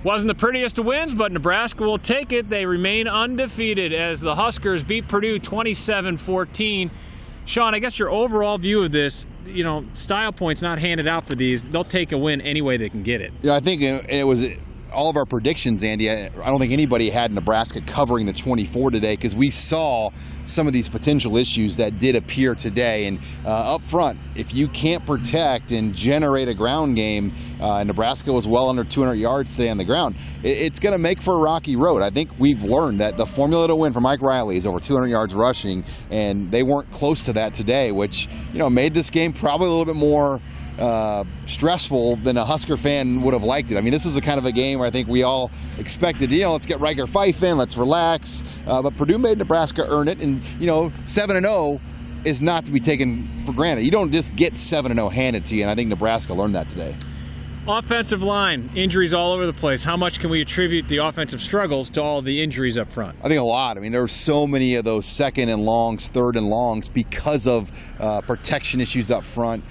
Wasn't the prettiest of wins, but Nebraska will take it. They remain undefeated as the Huskers beat Purdue 27-14. Sean, I guess your overall view of this, style points not handed out for these. They'll take a win any way they can get it. I think it was all of our predictions, Andy. I don't think anybody had Nebraska covering the 24 today because we saw some of these potential issues that did appear today. And up front, if you can't protect and generate a ground game, Nebraska was well under 200 yards today on the ground. It's going to make for a rocky road. I think we've learned that the formula to win for Mike Riley is over 200 yards rushing, and they weren't close to that today, which made this game probably a little bit more stressful than a Husker fan would have liked it. I mean, this is a kind of a game where I think we all expected, let's get Riker Fife in, let's relax. But Purdue made Nebraska earn it, and 7-0 is not to be taken for granted. You don't just get 7-0 handed to you, and I think Nebraska learned that today. Offensive line, injuries all over the place. How much can we attribute the offensive struggles to all the injuries up front? I think a lot. I mean, there were so many of those second and longs, third and longs because of protection issues up front.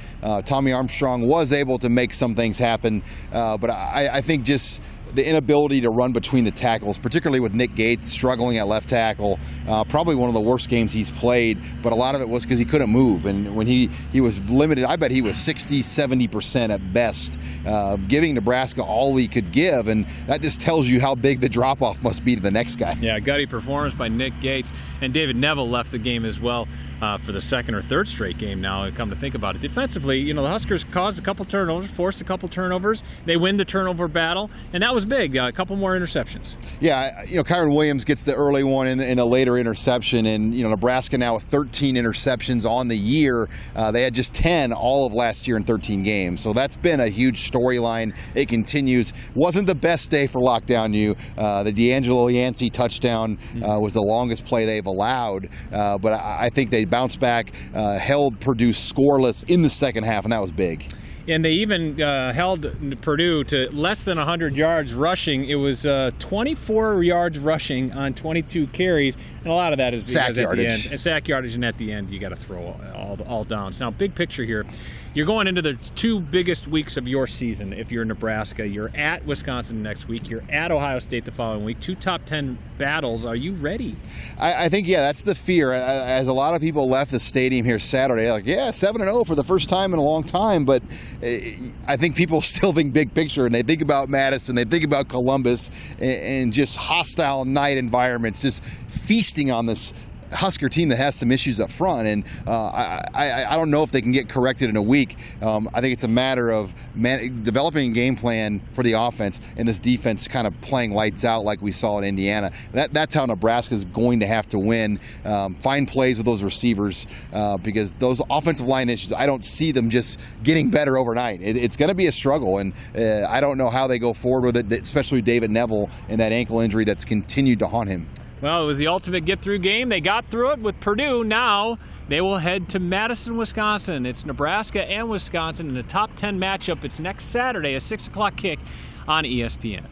Tommy Armstrong was able to make some things happen, but I think just the inability to run between the tackles, particularly with Nick Gates struggling at left tackle, probably one of the worst games he's played, but a lot of it was because he couldn't move. And when he was limited, I bet he was 60-70% at best, giving Nebraska all he could give, and that just tells you how big the drop-off must be to the next guy. Yeah, gutty performance by Nick Gates, and David Neville left the game as well for the second or third straight game now, come to think about it. Defensively, the Huskers caused a couple turnovers, forced a couple turnovers. They win the turnover battle, and that was big. A couple more interceptions. Yeah, Kyron Williams gets the early one in the later interception, and Nebraska now with 13 interceptions on the year. They had just 10 all of last year in 13 games, so that's been a huge storyline. It continues. Wasn't the best day for Lockdown U. The D'Angelo Yancey touchdown was the longest play they've allowed, but I think they bounced back, held Purdue scoreless in the second half, and that was big. And they even held Purdue to less than 100 yards rushing. It was 24 yards rushing on 22 carries, and a lot of that is because sack at yardage. the end, sack yardage, and at the end you got to throw all downs. Now, big picture here. You're going into the two biggest weeks of your season. If you're Nebraska, you're at Wisconsin next week. You're at Ohio State the following week. Two top 10 battles. Are you ready? I think, that's the fear. As a lot of people left the stadium here Saturday, 7-0 for the first time in a long time. But I think people still think big picture, and they think about Madison, they think about Columbus, and just hostile night environments, just feasting on this Husker team that has some issues up front, and I don't know if they can get corrected in a week. I think it's a matter of developing a game plan for the offense and this defense kind of playing lights out like we saw in Indiana. That's how Nebraska is going to have to win. Find plays with those receivers because those offensive line issues, I don't see them just getting better overnight. It's going to be a struggle, and I don't know how they go forward with it, especially David Neville and that ankle injury that's continued to haunt him. Well, it was the ultimate get-through game. They got through it with Purdue. Now they will head to Madison, Wisconsin. It's Nebraska and Wisconsin in a top 10 matchup. It's next Saturday, a 6 o'clock kick on ESPN.